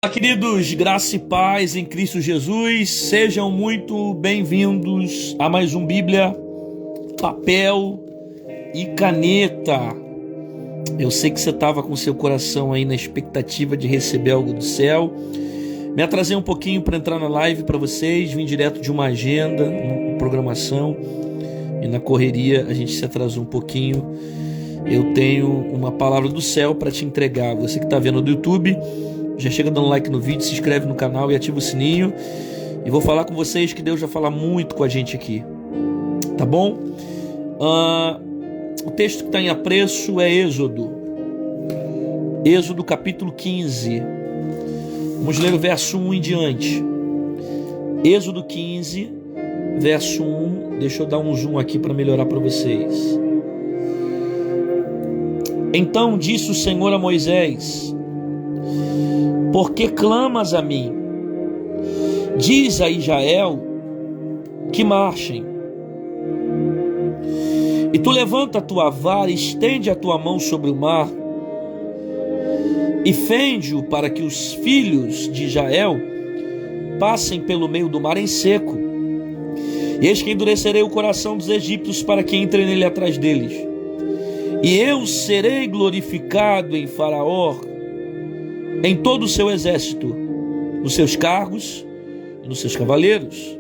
Olá, queridos, graça e paz em Cristo Jesus, sejam muito bem-vindos a mais um Bíblia, papel e caneta. Eu sei que você estava com seu coração aí na expectativa de receber algo do céu. Me atrasei um pouquinho para entrar na live para vocês, vim direto de uma agenda, uma programação, e na correria a gente se atrasou um pouquinho. Eu tenho uma palavra do céu para te entregar. Você que está vendo no YouTube, já chega dando like no vídeo, se inscreve no canal e ativa o sininho. E vou falar com vocês que Deus já fala muito com a gente aqui, tá bom? O texto que está em apreço é Êxodo capítulo 15. Vamos ler o verso 1 em diante. Êxodo 15, verso 1. Deixa eu dar um zoom aqui para melhorar para vocês. Então disse o Senhor a Moisés: por que clamas a mim? Diz a Israel que marchem. E tu levanta a tua vara, estende a tua mão sobre o mar, e fende-o para que os filhos de Israel passem pelo meio do mar em seco. E eis que endurecerei o coração dos egípcios para que entrem nele atrás deles. E eu serei glorificado em Faraó, em todo o seu exército, nos seus carros e nos seus cavaleiros.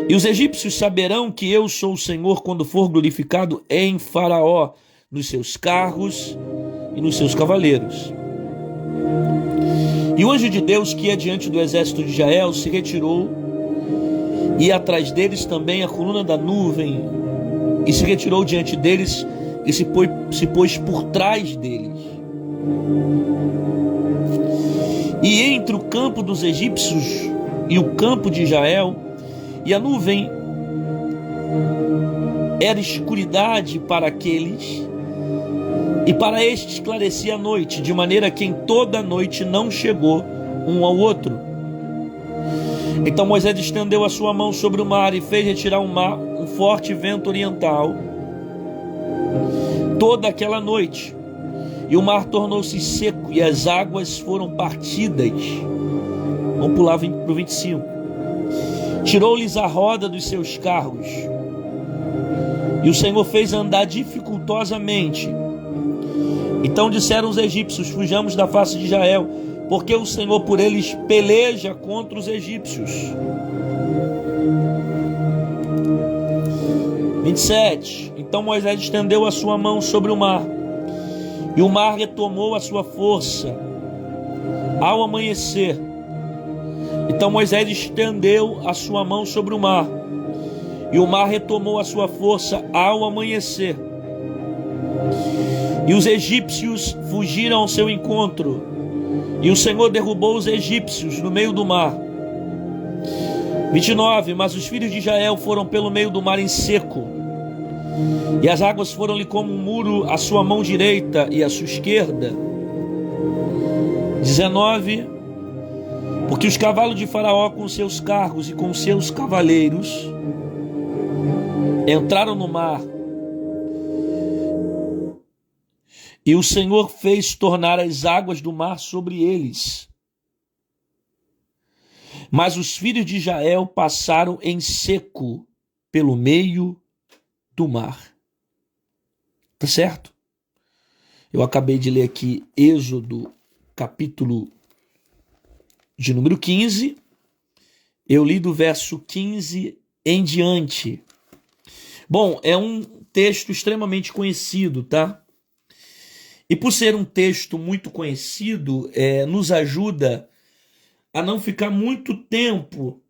E os egípcios saberão que eu sou o Senhor quando for glorificado em Faraó, nos seus carros e nos seus cavaleiros. E o anjo de Deus que ia diante do exército de Israel se retirou, e atrás deles também a coluna da nuvem, e se retirou diante deles e se pôs por trás deles. E entre o campo dos egípcios e o campo de Israel, e a nuvem era escuridade para aqueles, e para estes esclarecia a noite, de maneira que em toda a noite não chegou um ao outro. Então Moisés estendeu a sua mão sobre o mar e fez retirar um forte vento oriental toda aquela noite. E o mar tornou-se seco e as águas foram partidas. Vamos pular para o 25. Tirou-lhes a roda dos seus carros. E o Senhor fez andar dificultosamente. Então disseram os egípcios: fujamos da face de Israel, porque o Senhor por eles peleja contra os egípcios. 27. Então Moisés estendeu a sua mão sobre o mar, e o mar retomou a sua força ao amanhecer. Então Moisés estendeu a sua mão sobre o mar, e o mar retomou a sua força ao amanhecer. E os egípcios fugiram ao seu encontro, e o Senhor derrubou os egípcios no meio do mar. 29. Mas os filhos de Israel foram pelo meio do mar em seco, e as águas foram-lhe como um muro à sua mão direita e à sua esquerda. 19. Porque os cavalos de Faraó com seus carros e com seus cavaleiros entraram no mar, e o Senhor fez tornar as águas do mar sobre eles. Mas os filhos de Israel passaram em seco pelo meio do mar. Tá certo? Eu acabei de ler aqui Êxodo, capítulo de número 15. Eu li do verso 15 em diante. Bom, é um texto extremamente conhecido, tá? E por ser um texto muito conhecido, nos ajuda a não ficar muito tempo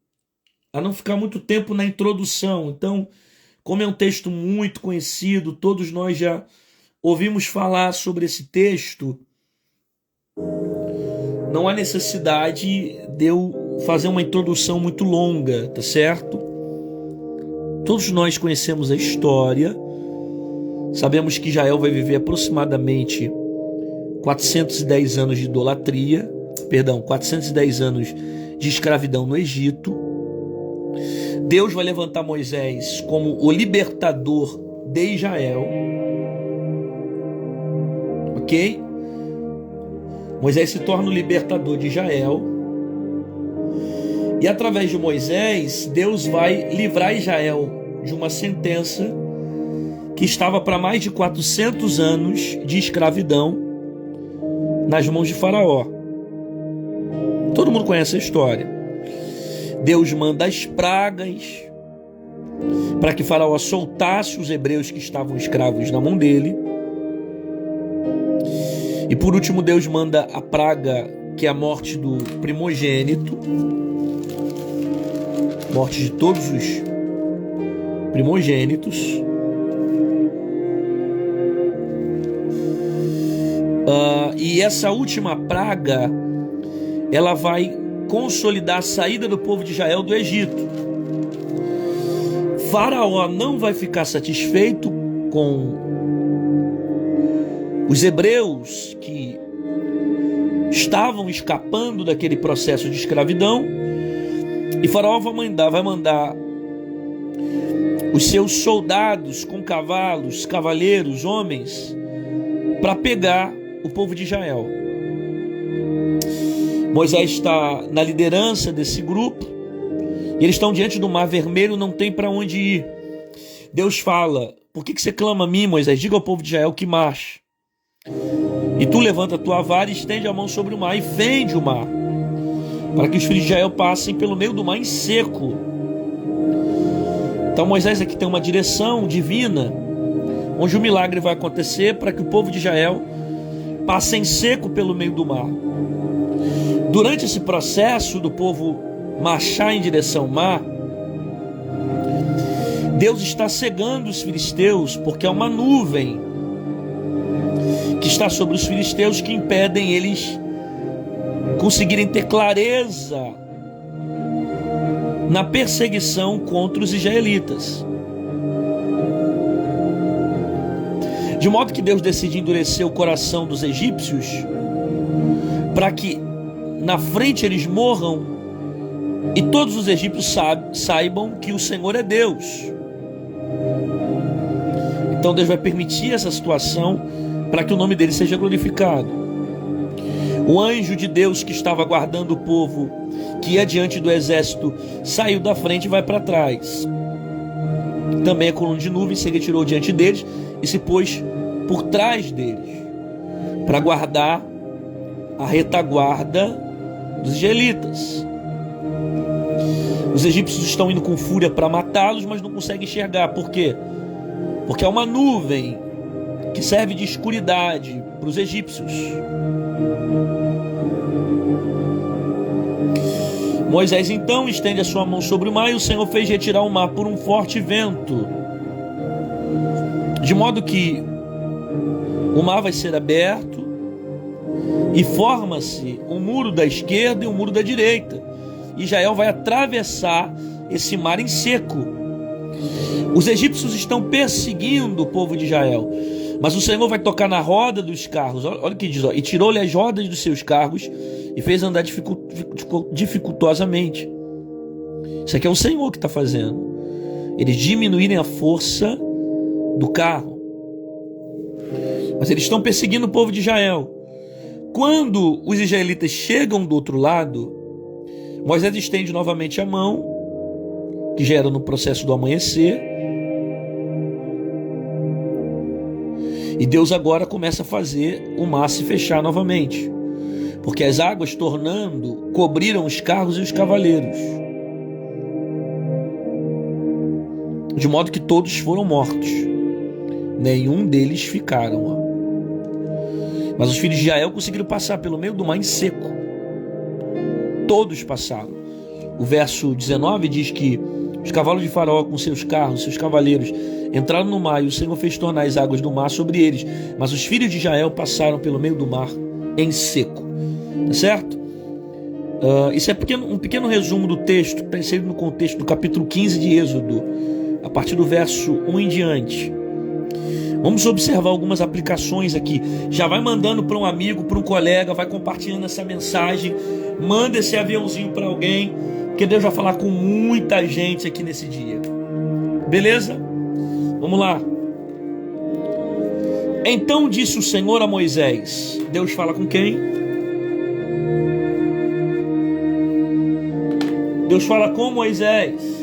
na introdução. Então, como é um texto muito conhecido, todos nós já ouvimos falar sobre esse texto, não há necessidade de eu fazer uma introdução muito longa, tá certo? Todos nós conhecemos a história, sabemos que Israel vai viver aproximadamente 410 anos de idolatria, 410 anos de escravidão no Egito. Deus vai levantar Moisés como o libertador de Israel, ok? Moisés se torna o libertador de Israel. E através de Moisés, Deus vai livrar Israel de uma sentença que estava para mais de 400 anos de escravidão nas mãos de Faraó. Todo mundo conhece a história. Deus manda as pragas para que Faraó soltasse os hebreus que estavam escravos na mão dele. E por último, Deus manda a praga, que é a morte do primogênito, morte de todos os primogênitos. E essa última praga, ela vai consolidar a saída do povo de Israel do Egito. Faraó não vai ficar satisfeito com os hebreus que estavam escapando daquele processo de escravidão, e Faraó vai mandar os seus soldados com cavalos, cavaleiros, homens, para pegar o povo de Israel. Moisés está na liderança desse grupo, e eles estão diante do Mar Vermelho, não tem para onde ir. Deus fala: por que você clama a mim, Moisés? Diga ao povo de Israel que marche. E tu levanta a tua vara e estende a mão sobre o mar e fende o mar, para que os filhos de Israel passem pelo meio do mar em seco. Então Moisés aqui tem uma direção divina, onde o milagre vai acontecer para que o povo de Israel passe em seco pelo meio do mar. Durante esse processo do povo marchar em direção ao mar, Deus está cegando os filisteus, porque é uma nuvem que está sobre os filisteus que impedem eles conseguirem ter clareza na perseguição contra os israelitas. De modo que Deus decide endurecer o coração dos egípcios para que na frente eles morram e todos os egípcios saibam que o Senhor é Deus. Então Deus vai permitir essa situação para que o nome dele seja glorificado. O anjo de Deus que estava guardando o povo, que ia diante do exército, saiu da frente e vai para trás. Também a coluna de nuvem se retirou diante deles e se pôs por trás deles, para guardar a retaguarda dos israelitas. Os egípcios estão indo com fúria para matá-los, mas não conseguem enxergar. Por quê? Porque é uma nuvem que serve de escuridade para os egípcios. Moisés então estende a sua mão sobre o mar, e o Senhor fez retirar o mar por um forte vento, de modo que o mar vai ser aberto e forma-se um muro da esquerda e um muro da direita. Israel vai atravessar esse mar em seco. Os egípcios estão perseguindo o povo de Israel, mas o Senhor vai tocar na roda dos carros. Olha o que diz, e tirou-lhe as rodas dos seus carros e fez andar dificultosamente. Isso aqui é o Senhor que está fazendo. Eles diminuírem a força do carro. Mas eles estão perseguindo o povo de Israel. Quando os israelitas chegam do outro lado, Moisés estende novamente a mão, que já era no processo do amanhecer, e Deus agora começa a fazer o mar se fechar novamente, porque as águas tornando cobriram os carros e os cavaleiros, de modo que todos foram mortos, nenhum deles ficaram. Mas os filhos de Israel conseguiram passar pelo meio do mar em seco. Todos passaram. O verso 19 diz que os cavalos de Faraó com seus carros, seus cavaleiros, entraram no mar e o Senhor fez tornar as águas do mar sobre eles. Mas os filhos de Israel passaram pelo meio do mar em seco. Tá certo? Isso é um pequeno resumo do texto, que está inserido no contexto do capítulo 15 de Êxodo, a partir do verso 1 em diante. Vamos observar algumas aplicações aqui. Já vai mandando para um amigo, para um colega, vai compartilhando essa mensagem, manda esse aviãozinho para alguém, porque Deus vai falar com muita gente aqui nesse dia. Beleza? Vamos lá. Então disse o Senhor a Moisés. Deus fala com quem? Deus fala com Moisés.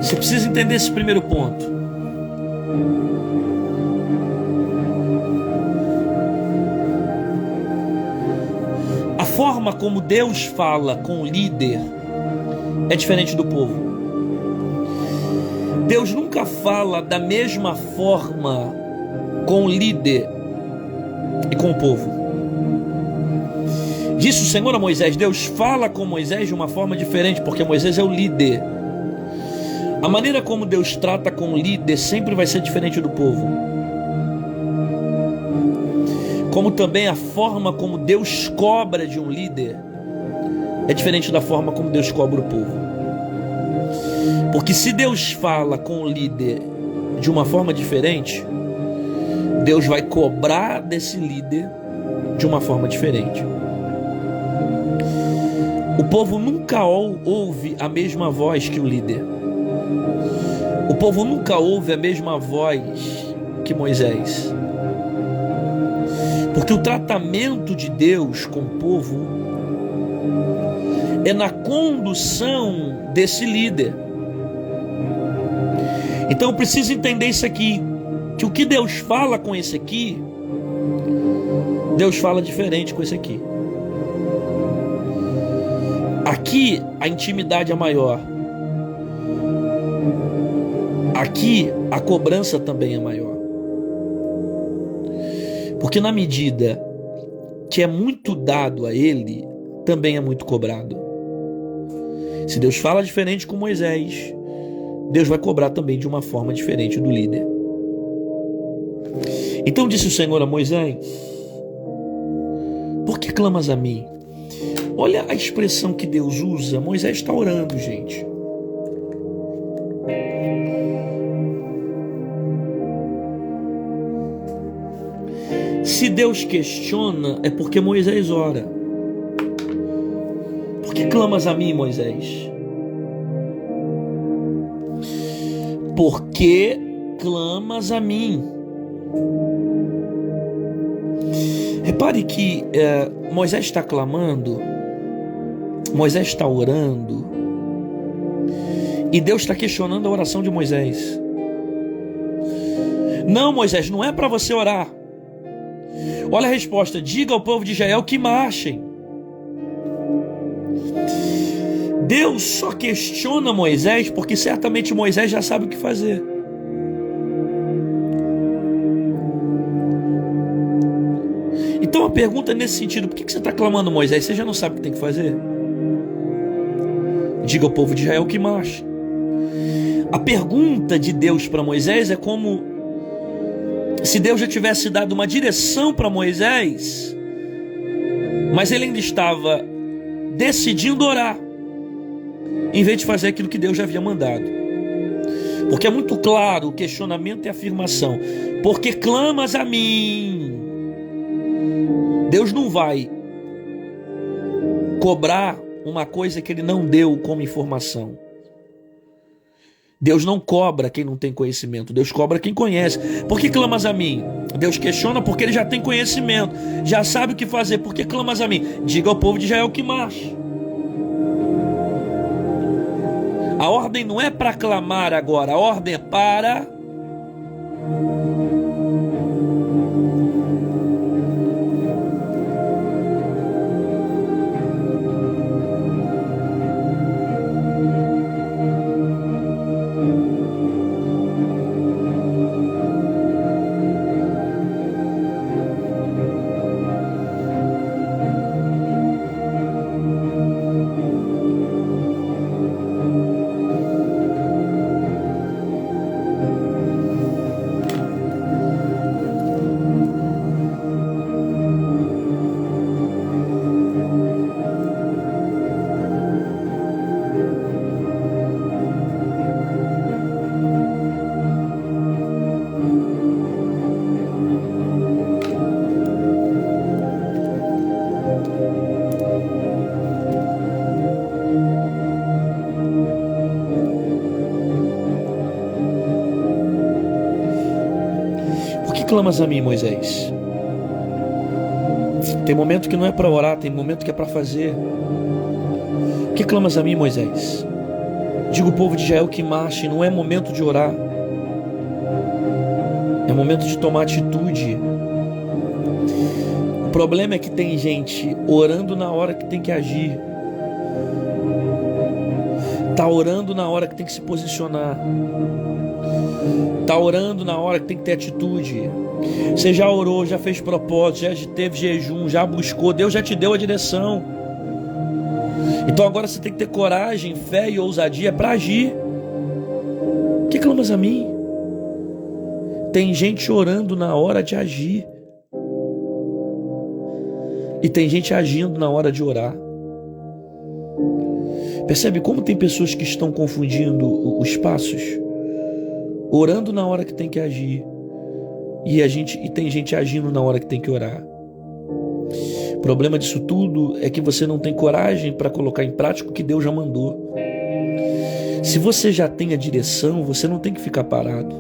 Você precisa entender esse primeiro ponto. A forma como Deus fala com o líder é diferente do povo. Deus nunca fala da mesma forma com o líder e com o povo. Disse o Senhor a Moisés: Deus fala com Moisés de uma forma diferente, porque Moisés é o líder. A maneira como Deus trata com o líder sempre vai ser diferente do povo. Como também a forma como Deus cobra de um líder é diferente da forma como Deus cobra o povo. Porque se Deus fala com o líder de uma forma diferente, Deus vai cobrar desse líder de uma forma diferente. O povo nunca ouve a mesma voz que o líder. O povo nunca ouve a mesma voz que Moisés. Porque o tratamento de Deus com o povo é na condução desse líder. Então eu preciso entender isso aqui, que o que Deus fala com esse aqui, Deus fala diferente com esse aqui. Aqui a intimidade é maior. Aqui a cobrança também é maior. Porque na medida que é muito dado a ele, também é muito cobrado. Se Deus fala diferente com Moisés, Deus vai cobrar também de uma forma diferente do líder. Então disse o Senhor a Moisés: por que clamas a mim? Olha a expressão que Deus usa. Moisés está orando, gente. Se Deus questiona, é porque Moisés ora. Por que clamas a mim, Moisés? Por que clamas a mim? Repare que Moisés está clamando, Moisés está orando, e Deus está questionando a oração de Moisés. Não, Moisés, não é para você orar. Olha a resposta: diga ao povo de Israel que marchem. Deus só questiona Moisés porque certamente Moisés já sabe o que fazer. Então a pergunta é nesse sentido: por que você está clamando, Moisés? Você já não sabe o que tem que fazer? Diga ao povo de Israel que marche. A pergunta de Deus para Moisés é como se Deus já tivesse dado uma direção para Moisés, mas ele ainda estava decidindo orar, em vez de fazer aquilo que Deus já havia mandado. Porque é muito claro o questionamento e a afirmação: porque clamas a mim? Deus não vai cobrar uma coisa que ele não deu como informação. Deus não cobra quem não tem conhecimento, Deus cobra quem conhece. Por que clamas a mim? Deus questiona porque ele já tem conhecimento, já sabe o que fazer. Por que clamas a mim? Diga ao povo de Israel que marche. A ordem não é para clamar agora, a ordem é para clamas a mim, Moisés? Tem momento que não é para orar, tem momento que é para fazer. Que clamas a mim, Moisés? Diga o povo de Israel que marche, não é momento de orar. É momento de tomar atitude. O problema é que tem gente orando na hora que tem que agir. Tá orando na hora que tem que se posicionar. Tá orando na hora que tem que ter atitude. Você já orou, já fez propósito, já teve jejum, já buscou, Deus já te deu a direção. Então agora você tem que ter coragem, fé e ousadia para agir. Que clamas a mim? Tem gente orando na hora de agir. E tem gente agindo na hora de orar. Percebe como tem pessoas que estão confundindo os passos? Orando na hora que tem que agir. E tem gente agindo na hora que tem que orar. O problema disso tudo é que você não tem coragem para colocar em prática o que Deus já mandou. Se você já tem a direção, você não tem que ficar parado.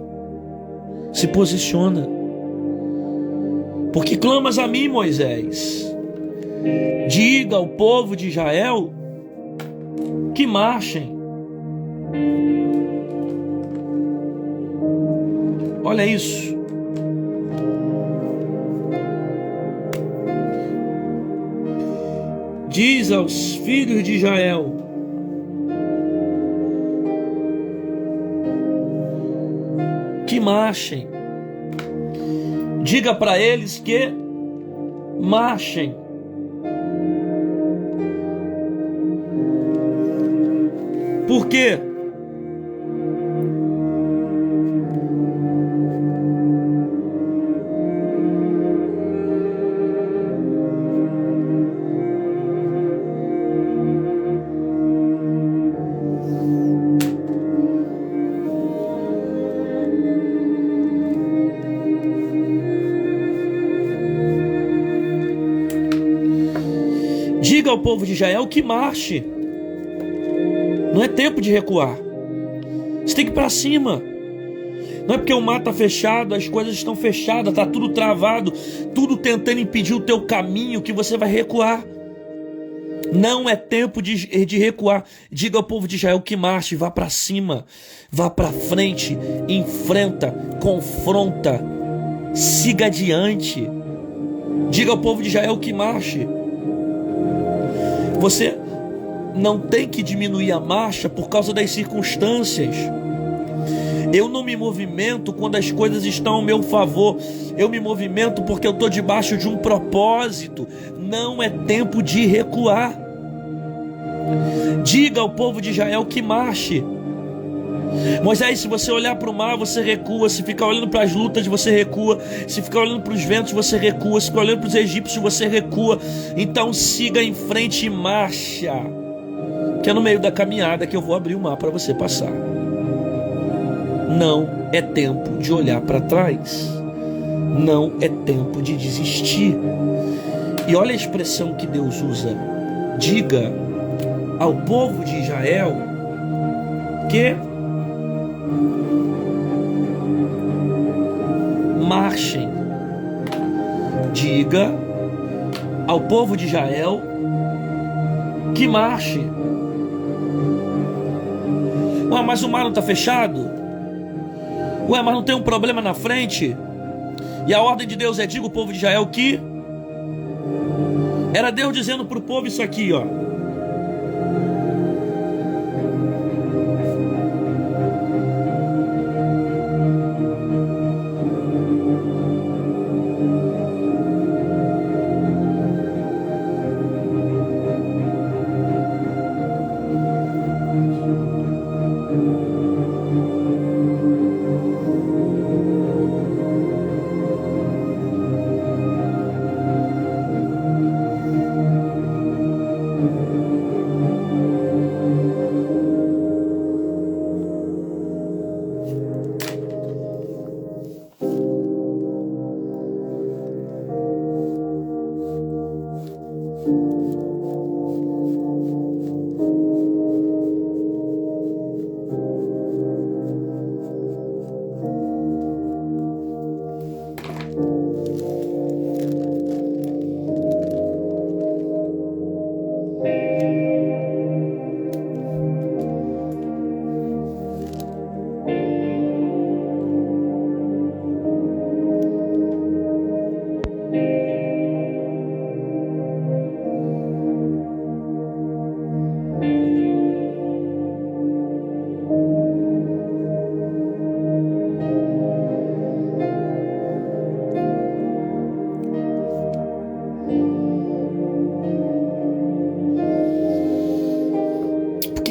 Se posiciona. Porque clamas a mim, Moisés. Diga ao povo de Israel que marchem. Olha isso. Diz aos filhos de Israel que marchem. Diga para eles que marchem. Por quê? Diga ao povo de Israel que marche. Não é tempo de recuar. Você tem que ir para cima. Não é porque o mar está fechado, as coisas estão fechadas, está tudo travado, tudo tentando impedir o teu caminho, que você vai recuar. Não é tempo de recuar. Diga ao povo de Israel que marche, vá para cima, vá para frente, enfrenta, confronta, siga adiante. Diga ao povo de Israel que marche. Você não tem que diminuir a marcha por causa das circunstâncias. Eu não me movimento quando as coisas estão ao meu favor. Eu me movimento porque eu estou debaixo de um propósito. Não é tempo de recuar. Diga ao povo de Israel que marche. Moisés, se você olhar para o mar, você recua. Se ficar olhando para as lutas, você recua. Se ficar olhando para os ventos, você recua. Se ficar olhando para os egípcios, você recua. Então siga em frente e marcha. Que é no meio da caminhada que eu vou abrir o mar para você passar. Não é tempo de olhar para trás. Não é tempo de desistir. E olha a expressão que Deus usa. Diga ao povo de Israel que marchem. Diga ao povo de Israel que marche. Ué, mas o mar não está fechado? Ué, mas não tem um problema na frente? E a ordem de Deus é: diga o povo de Israel que... Era Deus dizendo para o povo isso aqui, ó.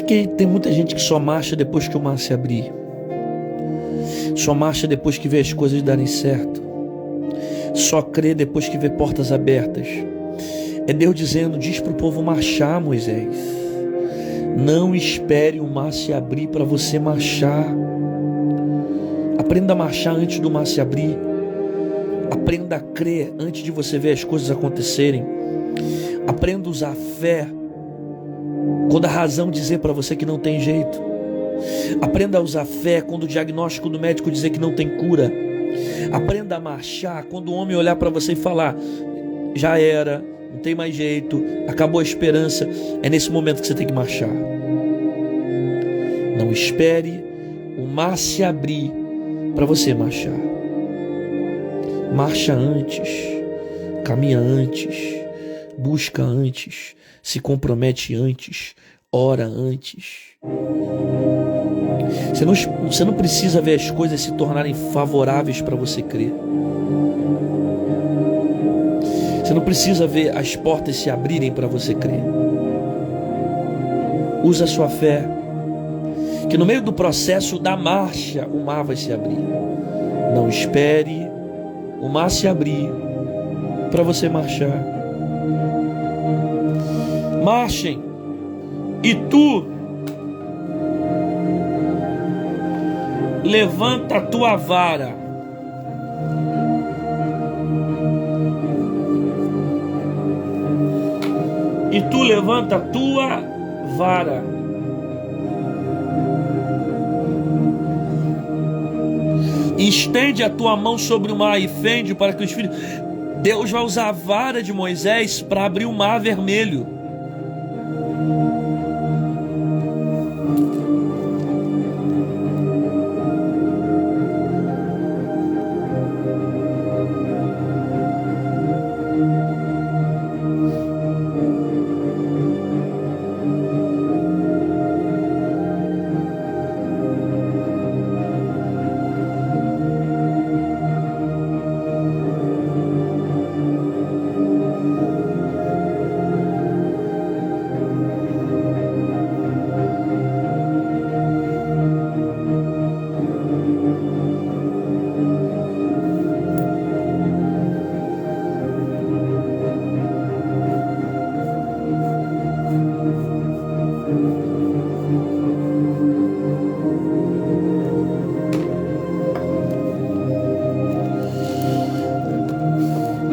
que tem muita gente que só marcha depois que o mar se abrir? Só marcha depois que vê as coisas darem certo. Só crê depois que vê portas abertas. É Deus dizendo, diz para o povo marchar, Moisés. Não espere o mar se abrir para você marchar. Aprenda a marchar antes do mar se abrir. Aprenda a crer antes de você ver as coisas acontecerem. Aprenda a usar a fé quando a razão dizer para você que não tem jeito. Aprenda a usar fé quando o diagnóstico do médico dizer que não tem cura. Aprenda a marchar quando o homem olhar para você e falar, já era, não tem mais jeito, acabou a esperança. É nesse momento que você tem que marchar. Não espere o mar se abrir para você marchar. Marcha antes, caminha antes, busca antes, se compromete antes, ora antes. Você não precisa ver as coisas se tornarem favoráveis para você crer. Você não precisa ver as portas se abrirem para você crer. Usa a sua fé, que no meio do processo da marcha, o mar vai se abrir. Não espere o mar se abrir para você marchar. Marchem, e tu levanta a tua vara. E tu levanta a tua vara. Estende a tua mão sobre o mar e fende para que os filhos... Deus vai usar a vara de Moisés para abrir o mar vermelho.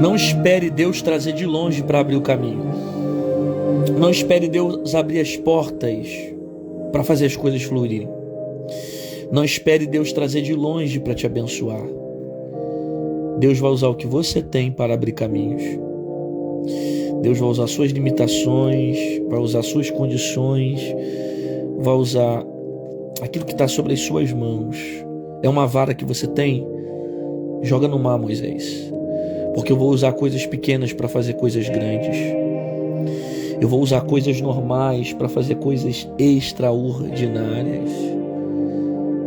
Não espere Deus trazer de longe para abrir o caminho. Não espere Deus abrir as portas para fazer as coisas fluírem. Não espere Deus trazer de longe para te abençoar. Deus vai usar o que você tem para abrir caminhos. Deus vai usar suas limitações, vai usar suas condições, vai usar aquilo que está sobre as suas mãos. É uma vara que você tem? Joga no mar, Moisés. Porque eu vou usar coisas pequenas para fazer coisas grandes. Eu vou usar coisas normais para fazer coisas extraordinárias.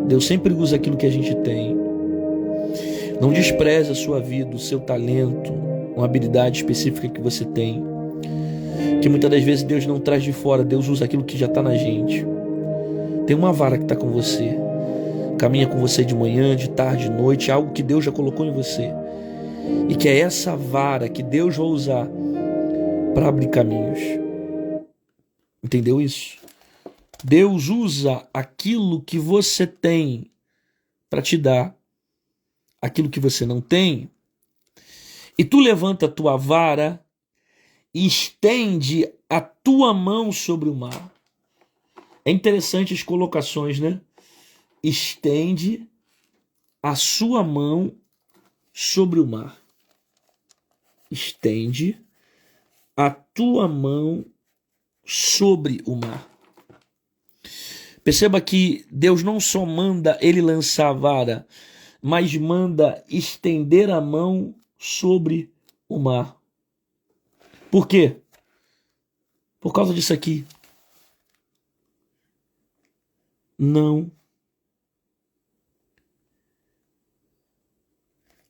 Deus sempre usa aquilo que a gente tem. Não despreze a sua vida, o seu talento, uma habilidade específica que você tem. Que muitas das vezes Deus não traz de fora, Deus usa aquilo que já está na gente. Tem uma vara que está com você. Caminha com você de manhã, de tarde, de noite, algo que Deus já colocou em você. E que é essa vara que Deus vai usar para abrir caminhos. Entendeu isso? Deus usa aquilo que você tem para te dar aquilo que você não tem. E tu levanta a tua vara e estende a tua mão sobre o mar. É interessante as colocações, né? Estende a sua mão sobre o mar. Estende a tua mão sobre o mar. Perceba que Deus não só manda ele lançar a vara, mas manda estender a mão sobre o mar. Por quê? Por causa disso aqui. Não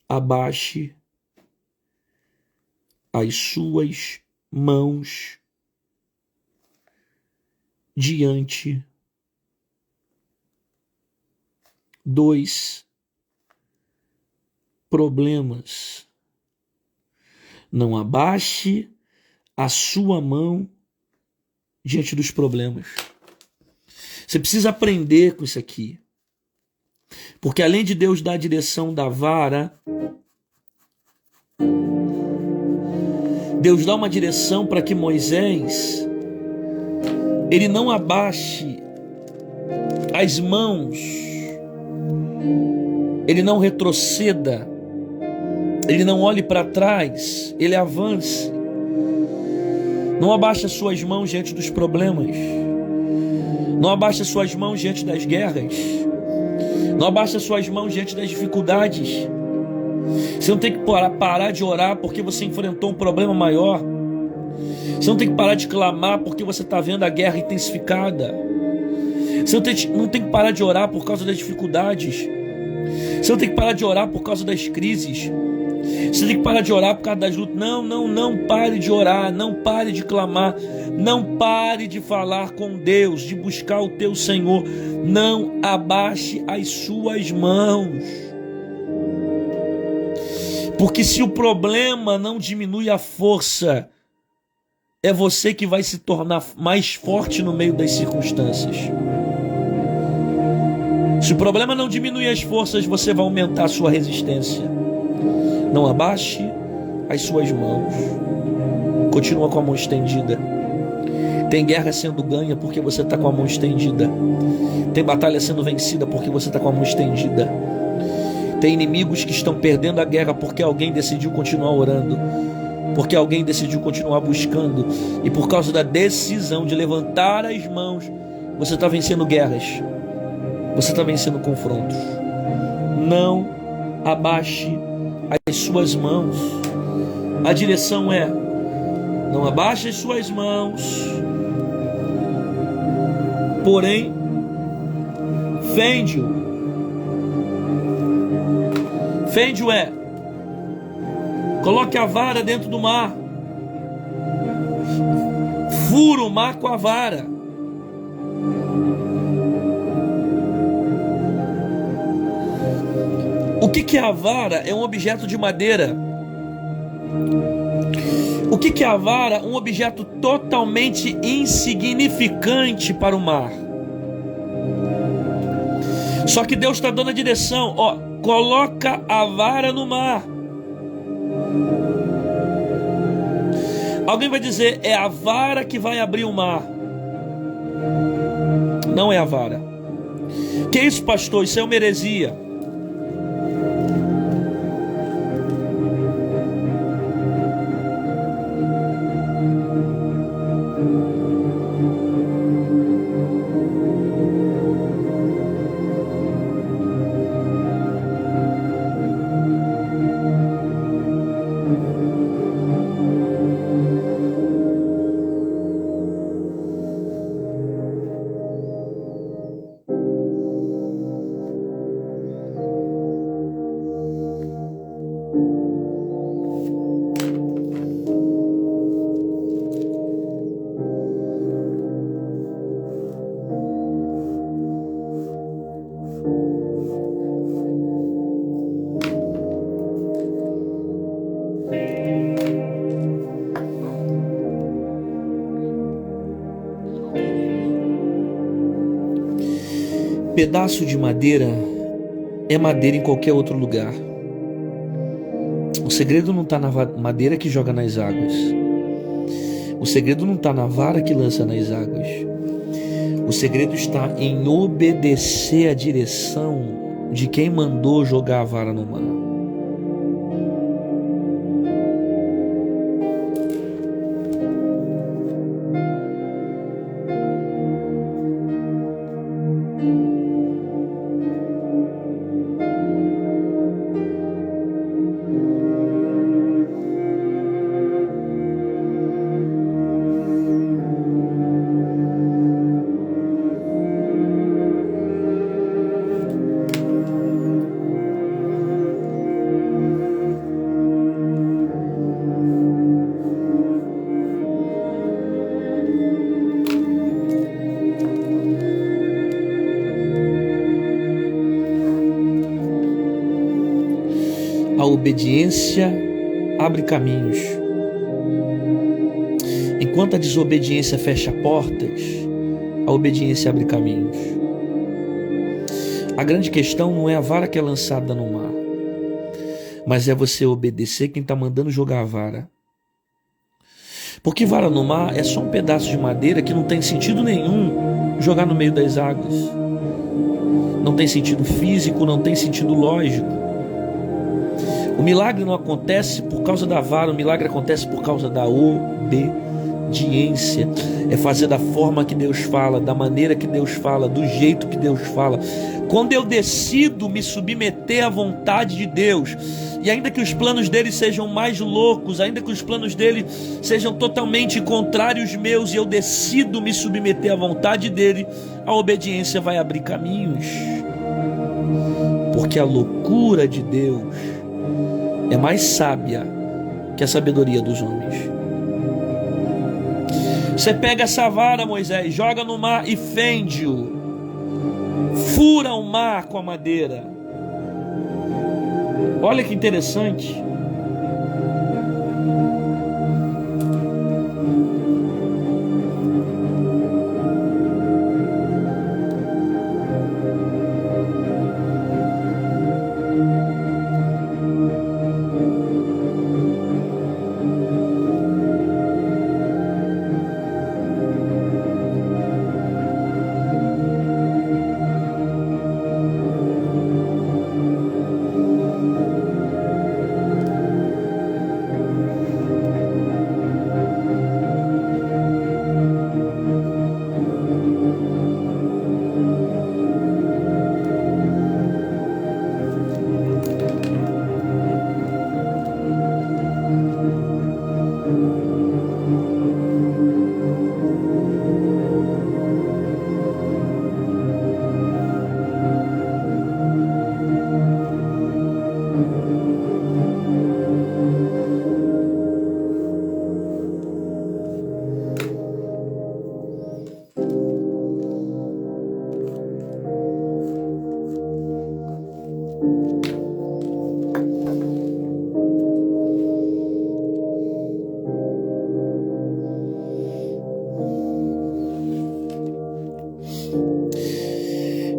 abaixe as suas mãos diante dos problemas. Não abaixe a sua mão diante dos problemas. Você precisa aprender com isso aqui. Porque além de Deus dar a direção da vara, Deus dá uma direção para que Moisés ele não abaixe as mãos, ele não retroceda, ele não olhe para trás, ele avance. Não abaixe as suas mãos diante dos problemas. Não abaixe as suas mãos diante das guerras. Não abaixe as suas mãos diante das dificuldades. Você não tem que parar de orar porque você enfrentou um problema maior. Você não tem que parar de clamar porque você está vendo a guerra intensificada. Você não tem que parar de orar por causa das dificuldades. Você não tem que parar de orar por causa das crises. Você tem que parar de orar por causa das lutas. Não pare de orar, não pare de clamar, não pare de falar com Deus, de buscar o teu Senhor. Não abaixe as suas mãos. Porque se o problema não diminui a força, é você que vai se tornar mais forte no meio das circunstâncias. Se o problema não diminui as forças, você vai aumentar a sua resistência. Não abaixe as suas mãos. Continua com a mão estendida. Tem guerra sendo ganha porque você está com a mão estendida. Tem batalha sendo vencida porque você está com a mão estendida. Tem inimigos que estão perdendo a guerra porque alguém decidiu continuar orando, porque alguém decidiu continuar buscando. E por causa da decisão de levantar as mãos, você está vencendo guerras. Você está vencendo confrontos. Não abaixe as suas mãos. A direção é: não abaixe as suas mãos, porém fende-o. Fende-o é: coloque a vara dentro do mar, fura o mar com a vara. O que é a vara? É um objeto de madeira. O que é a vara? Um objeto totalmente insignificante para o mar. Só que Deus está dando a direção, ó, coloca a vara no mar. Alguém vai dizer, é a vara que vai abrir o mar. Não é a vara. Que isso, pastor? Isso é uma heresia. Pedaço de madeira é madeira em qualquer outro lugar. O segredo não está na madeira que joga nas águas. O segredo não está na vara que lança nas águas. O segredo está em obedecer a direção de quem mandou jogar a vara no mar. A obediência abre caminhos. Enquanto a desobediência fecha portas, a obediência abre caminhos. A grande questão não é a vara que é lançada no mar, mas é você obedecer quem está mandando jogar a vara. Porque vara no mar é só um pedaço de madeira que não tem sentido nenhum jogar no meio das águas. Não tem sentido físico, não tem sentido lógico. O milagre não acontece por causa da vara, o milagre acontece por causa da obediência. É fazer da forma que Deus fala, da maneira que Deus fala, do jeito que Deus fala. Quando eu decido me submeter à vontade de Deus, e ainda que os planos dele sejam mais loucos, ainda que os planos dele sejam totalmente contrários aos meus, e eu decido me submeter à vontade dele, a obediência vai abrir caminhos. Porque a loucura de Deus é mais sábia que a sabedoria dos homens. Você pega essa vara, Moisés, joga no mar e fende-o. Fura o mar com a madeira. Olha que interessante.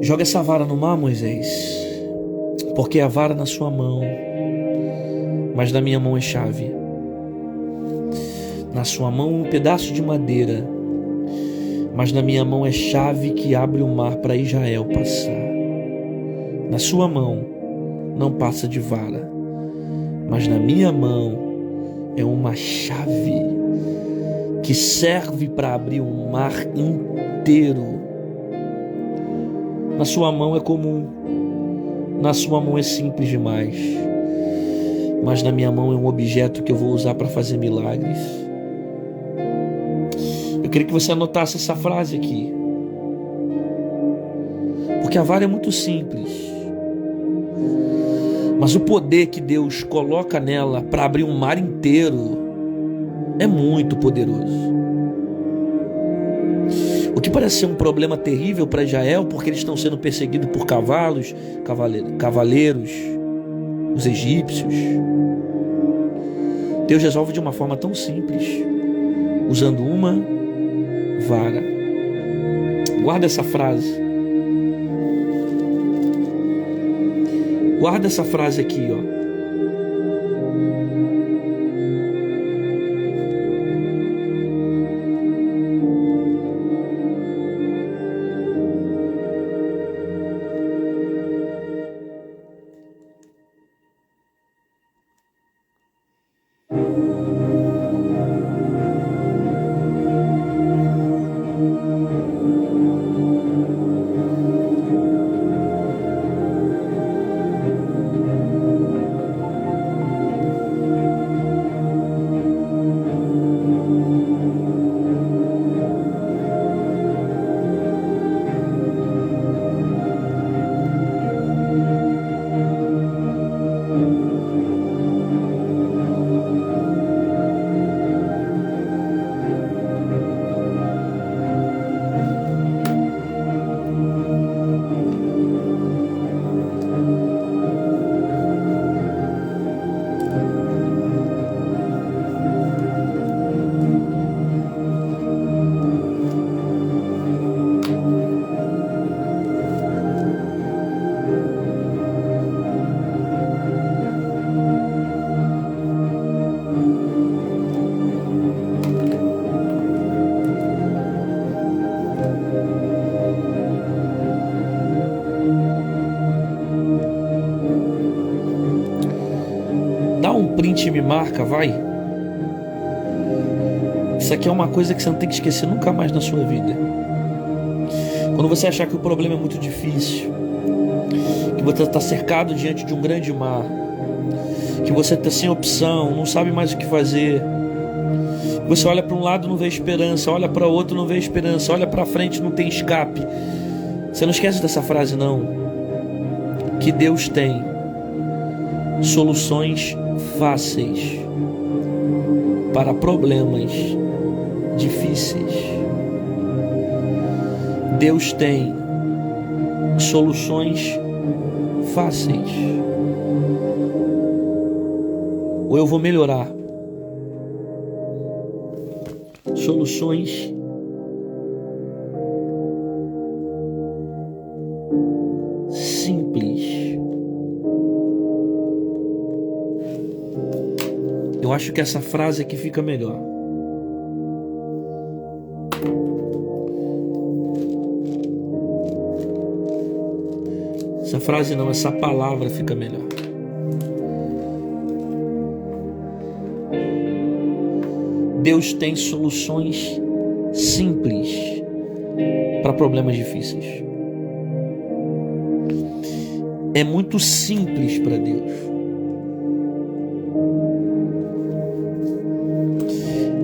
Joga essa vara no mar, Moisés, porque a vara na sua mão, mas na minha mão é chave. Na sua mão um pedaço de madeira, mas na minha mão é chave que abre o mar para Israel passar. Na sua mão não passa de vara, mas na minha mão é uma chave que serve para abrir o mar inteiro. Na sua mão é comum, na sua mão é simples demais, mas na minha mão é um objeto que eu vou usar para fazer milagres. Eu queria que você anotasse essa frase aqui, porque a vara é muito simples, mas o poder que Deus coloca nela para abrir um mar inteiro é muito poderoso. O que parece ser um problema terrível para Israel, porque eles estão sendo perseguidos por cavaleiros, os egípcios. Deus resolve de uma forma tão simples, usando uma vara. Guarda essa frase. Guarda essa frase aqui, ó. print e me marca, vai. Isso aqui é uma coisa que você não tem que esquecer nunca mais na sua vida. Quando você achar que o problema é muito difícil, que você está cercado diante de um grande mar, que você está sem opção, não sabe mais o que fazer, você olha para um lado e não vê esperança, olha para o outro e não vê esperança, olha para frente e não tem escape. Você não esquece dessa frase não, que Deus tem soluções fáceis para problemas difíceis. Deus tem soluções fáceis. Ou eu vou melhorar. Soluções simples. Eu acho que essa frase aqui fica melhor. Essa frase não, essa palavra fica melhor. Deus tem soluções simples para problemas difíceis. É muito simples para Deus.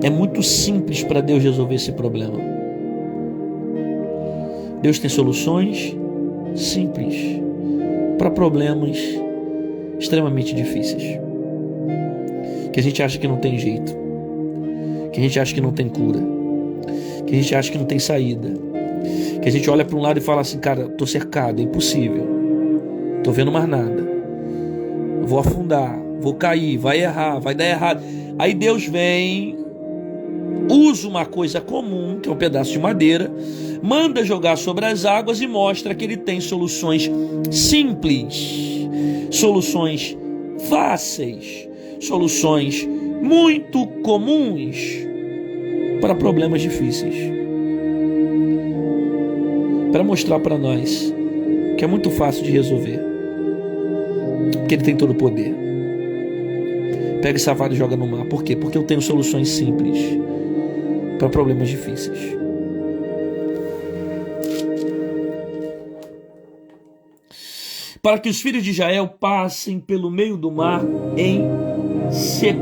É muito simples para Deus resolver esse problema. Deus tem soluções simples para problemas extremamente difíceis, que a gente acha que não tem jeito, que a gente acha que não tem cura, que a gente acha que não tem saída, que a gente olha para um lado e fala assim, cara, tô cercado, é impossível, tô vendo mais nada, vou afundar, vou cair, vai errar, vai dar errado. Aí Deus vem, usa uma coisa comum, que é um pedaço de madeira, manda jogar sobre as águas e mostra que ele tem soluções simples, soluções fáceis, soluções muito comuns para problemas difíceis. Para mostrar para nós que é muito fácil de resolver, porque ele tem todo o poder. Pega essa vara e joga no mar. Por quê? Porque eu tenho soluções simples para problemas difíceis. Para que os filhos de Israel passem pelo meio do mar em seco.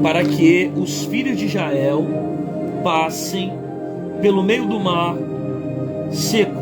Para que os filhos de Israel passem pelo meio do mar seco.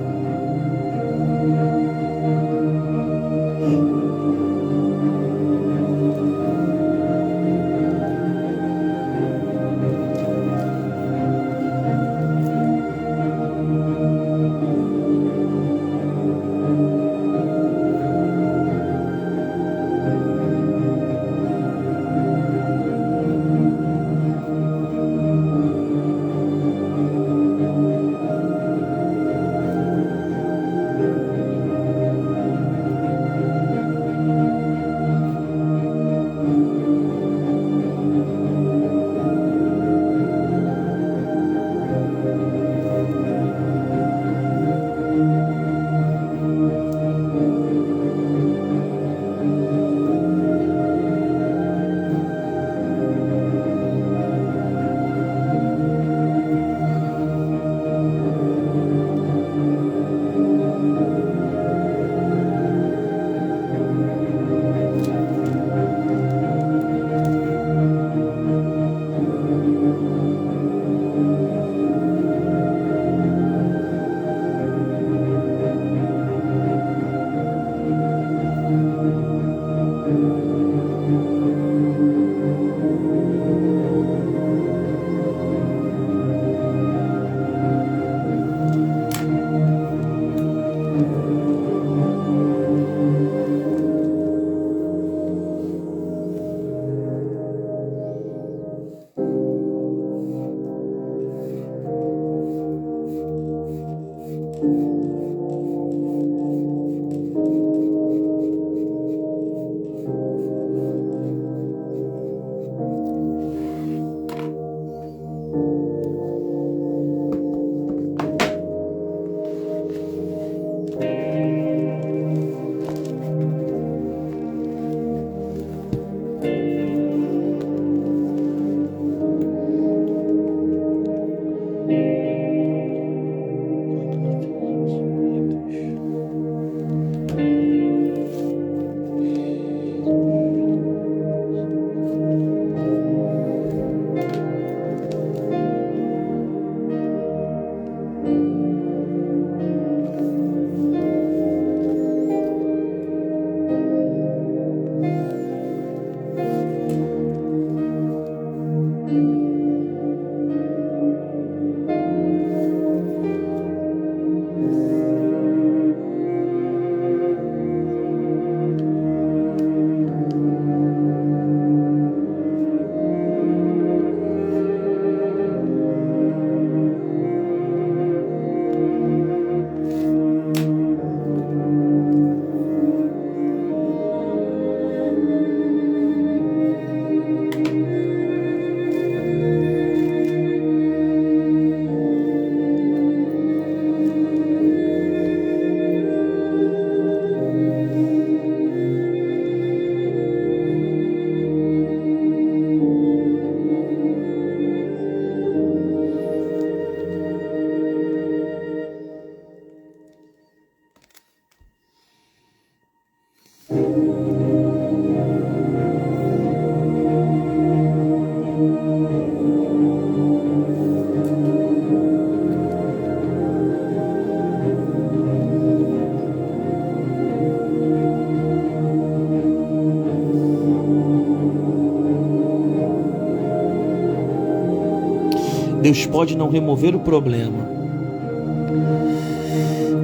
Deus pode não remover o problema,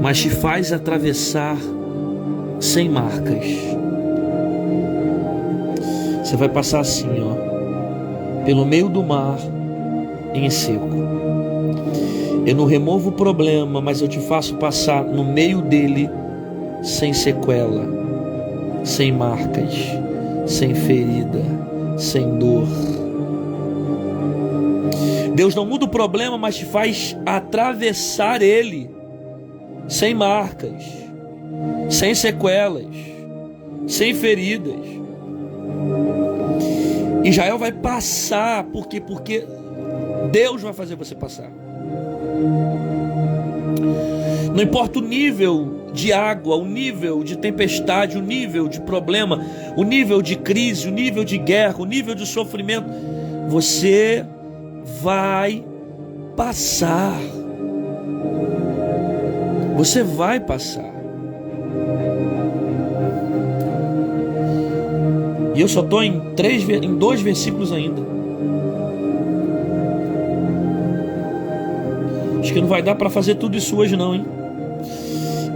mas te faz atravessar sem marcas. Você vai passar assim, pelo meio do mar em seco. Eu não removo o problema, mas eu te faço passar no meio dele sem sequela, sem marcas, sem ferida, sem dor. Deus não muda o problema, mas te faz atravessar ele sem marcas, sem sequelas, sem feridas. Israel vai passar, porque Deus vai fazer você passar. Não importa o nível de água, o nível de tempestade, o nível de problema, o nível de crise, o nível de guerra, o nível de sofrimento, você vai passar. Você vai passar. E eu só estou em 2 versículos ainda. Acho que não vai dar para fazer tudo isso hoje não, hein?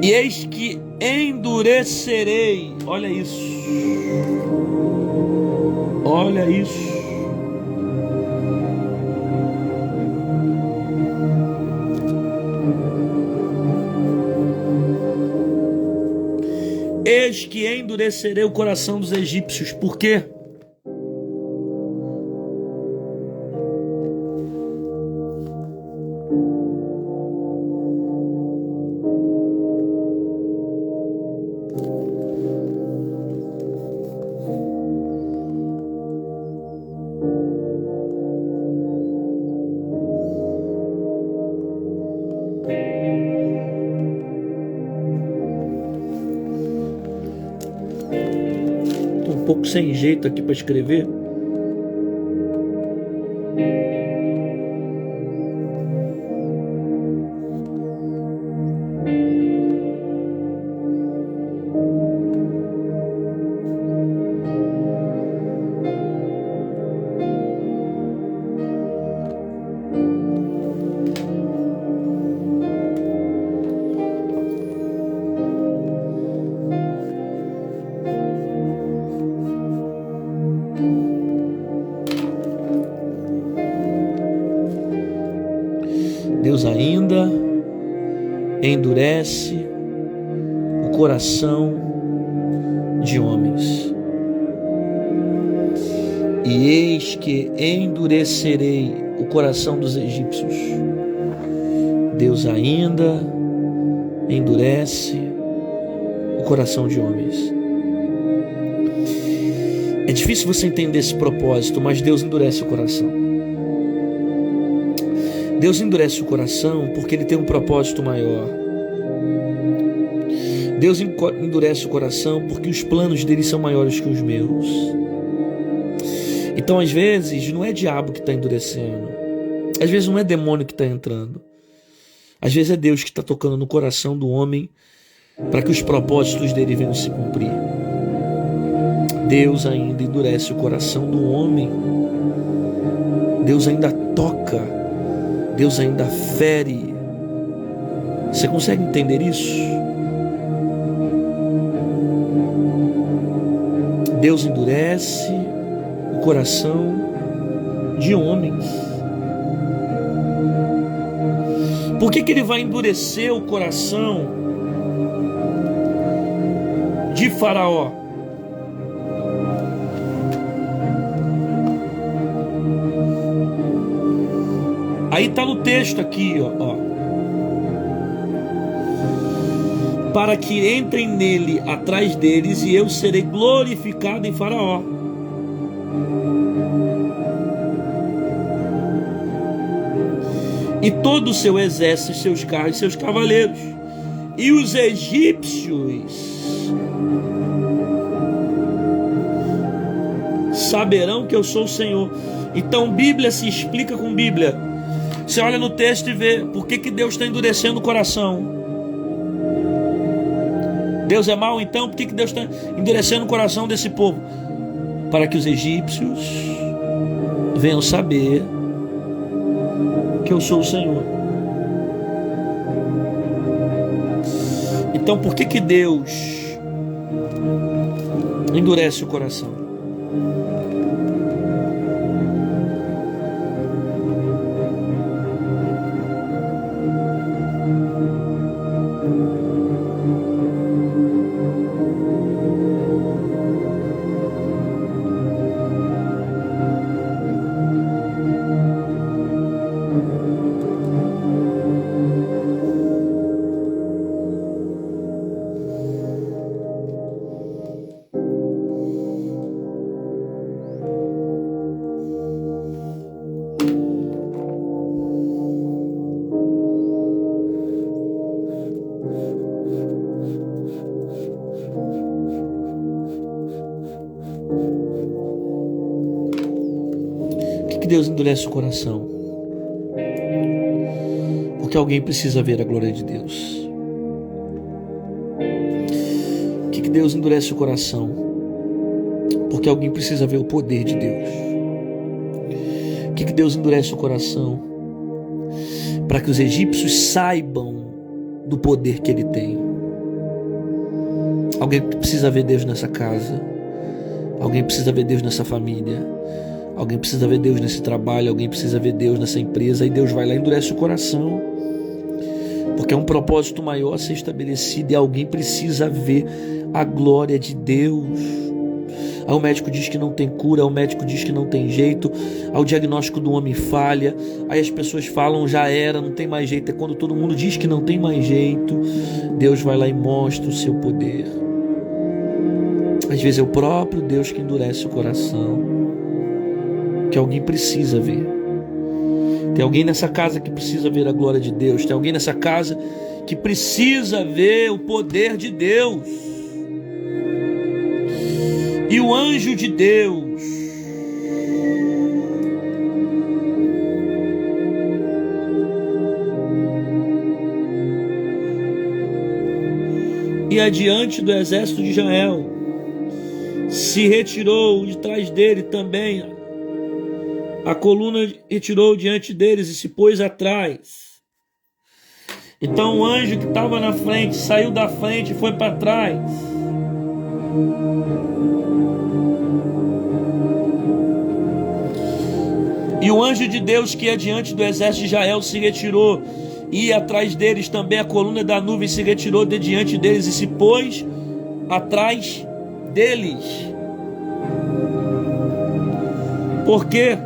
E eis que endurecerei. Olha isso. Olha isso. Eis que endurecerei o coração dos egípcios. Por quê? Um pouco sem jeito aqui para escrever. Deus ainda endurece o coração de homens. E eis que endurecerei o coração dos egípcios. Deus ainda endurece o coração de homens. É difícil você entender esse propósito, mas Deus endurece o coração. Deus endurece o coração porque Ele tem um propósito maior. Deus endurece o coração porque os planos dele são maiores que os meus. Então, às vezes, não é diabo que está endurecendo. Às vezes não é demônio que está entrando. Às vezes é Deus que está tocando no coração do homem para que os propósitos dele venham se cumprir. Deus ainda endurece o coração do homem. Deus ainda toca. Deus ainda fere. Você consegue entender isso? Deus endurece o coração de homens. Por que Ele vai endurecer o coração de Faraó? Aí está no texto aqui, ó. Para que entrem nele atrás deles, e eu serei glorificado em Faraó. E todo o seu exército, seus carros e seus cavaleiros. E os egípcios saberão que eu sou o Senhor. Então Bíblia se explica com Bíblia. Você olha no texto e vê por que Deus está endurecendo o coração. Deus é mau, então por que Deus está endurecendo o coração desse povo? Para que os egípcios venham saber que eu sou o Senhor. Então por que Deus endurece o coração? Deus endurece o coração? Porque alguém precisa ver a glória de Deus. Por que Deus endurece o coração? Porque alguém precisa ver o poder de Deus. Por que Deus endurece o coração? Para que os egípcios saibam do poder que Ele tem. Alguém precisa ver Deus nessa casa. Alguém precisa ver Deus nessa família. Alguém precisa ver Deus nesse trabalho, alguém precisa ver Deus nessa empresa, e Deus vai lá e endurece o coração, porque é um propósito maior a ser estabelecido e alguém precisa ver a glória de Deus. Aí o médico diz que não tem cura, o médico diz que não tem jeito, aí o diagnóstico do homem falha, aí as pessoas falam já era, não tem mais jeito. É quando todo mundo diz que não tem mais jeito, Deus vai lá e mostra o seu poder. Às vezes é o próprio Deus que endurece o coração, que alguém precisa ver. Tem alguém nessa casa que precisa ver a glória de Deus. Tem alguém nessa casa que precisa ver o poder de Deus. E o anjo de Deus ia diante do exército de Israel, se retirou de trás dele também. A coluna retirou diante deles e se pôs atrás. Então o anjo que estava na frente saiu da frente e foi para trás. E o anjo de Deus que ia diante do exército de Israel se retirou e ia atrás deles também. A coluna da nuvem se retirou de diante deles e se pôs atrás deles. Por quê?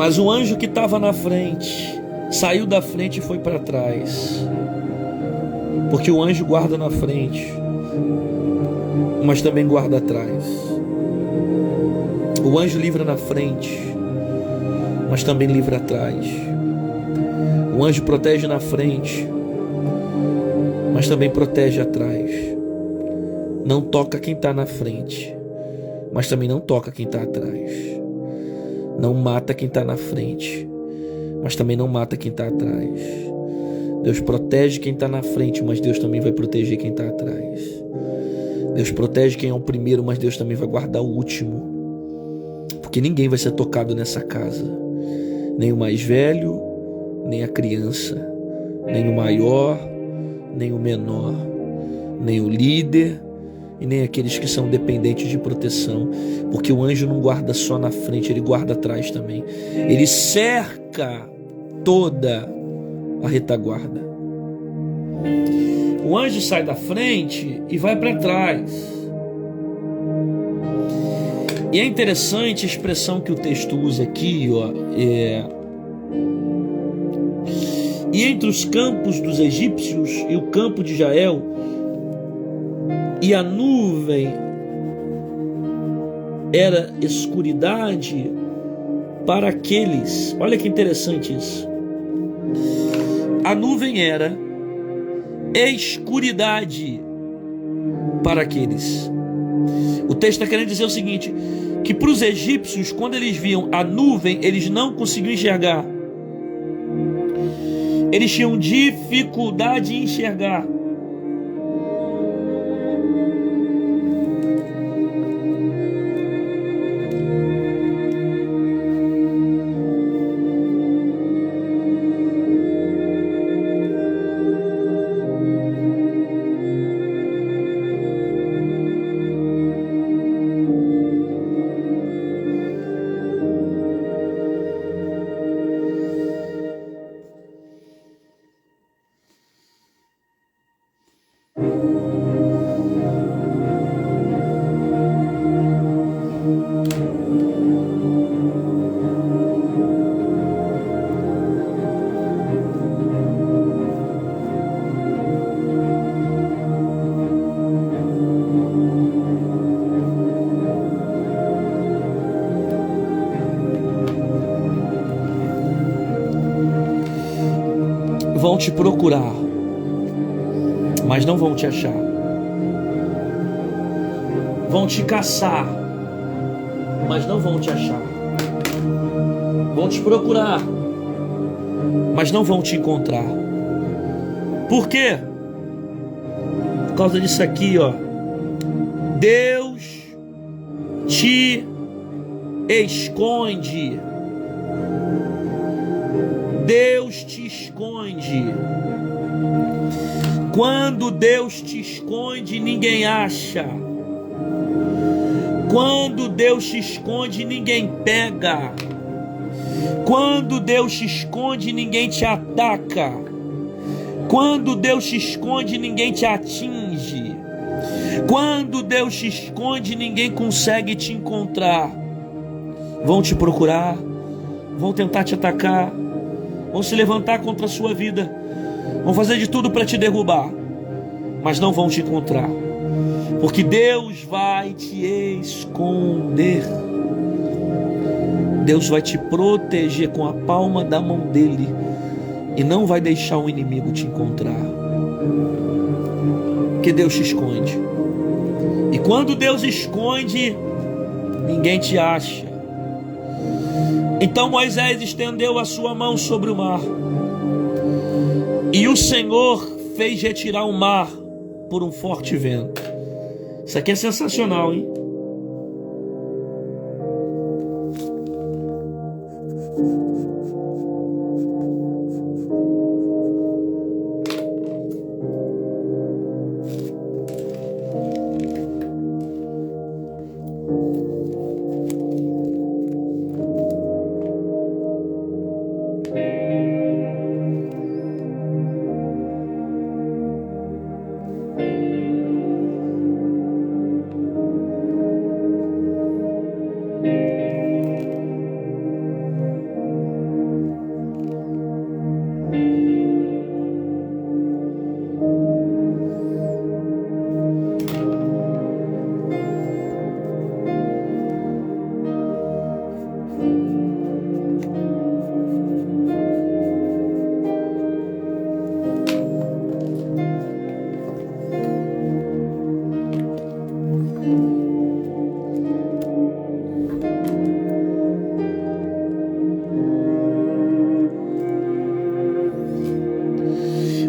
Mas o anjo que estava na frente saiu da frente e foi para trás, porque o anjo guarda na frente, mas também guarda atrás. O anjo livra na frente, mas também livra atrás. O anjo protege na frente, mas também protege atrás. Não toca quem está na frente, mas também não toca quem está atrás. Não mata quem está na frente, mas também não mata quem está atrás. Deus protege quem está na frente, mas Deus também vai proteger quem está atrás. Deus protege quem é o primeiro, mas Deus também vai guardar o último. Porque ninguém vai ser tocado nessa casa. Nem o mais velho, nem a criança, nem o maior, nem o menor. nem o líder e nem aqueles que são dependentes de proteção, porque o anjo não guarda só na frente, ele guarda atrás também. Ele cerca toda a retaguarda. O anjo sai da frente e vai para trás. E é interessante a expressão que o texto usa aqui, e entre os campos dos egípcios e o campo de Israel, e a nuvem era escuridade para aqueles. Olha que interessante isso. A nuvem era escuridade para aqueles. O texto está querendo dizer o seguinte, que para os egípcios, quando eles viam a nuvem, eles não conseguiam enxergar. Eles tinham dificuldade em enxergar. Vão te procurar, mas não vão te achar. Vão te caçar, mas não vão te achar. Vão te procurar, mas não vão te encontrar. Por quê? Por causa disso aqui, Deus te esconde. Deus te esconde. Quando Deus te esconde, ninguém acha. Quando Deus te esconde, ninguém pega. Quando Deus te esconde, ninguém te ataca. Quando Deus te esconde, ninguém te atinge. Quando Deus te esconde, ninguém consegue te encontrar. Vão te procurar, vão tentar te atacar, vão se levantar contra a sua vida, vão fazer de tudo para te derrubar, mas não vão te encontrar, porque Deus vai te esconder. Deus vai te proteger com a palma da mão dele e não vai deixar o inimigo te encontrar, porque Deus te esconde. E quando Deus esconde, ninguém te acha. Então Moisés estendeu a sua mão sobre o mar, e o Senhor fez retirar o mar por um forte vento. Isso aqui é sensacional, hein?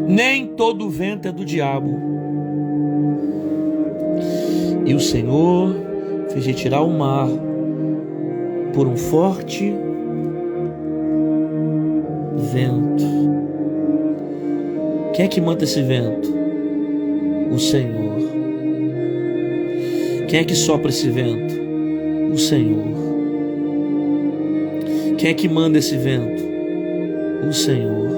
Nem todo vento é do diabo. E o Senhor fez retirar o mar por um forte vento. Quem é que manda esse vento? O Senhor. Quem é que sopra esse vento? O Senhor. Quem é que manda esse vento? O Senhor.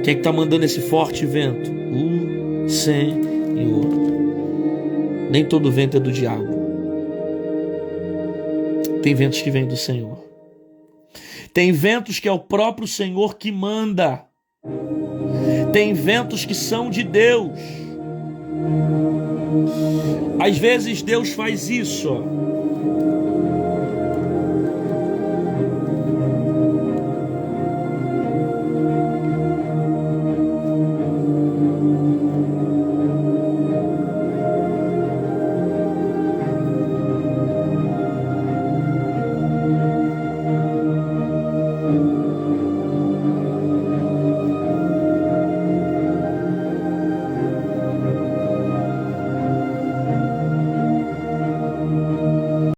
Quem é que está mandando esse forte vento? O Senhor. Nem todo vento é do diabo. Tem ventos que vêm do Senhor. Tem ventos que é o próprio Senhor que manda. Tem ventos que são de Deus. Às vezes Deus faz isso, ó.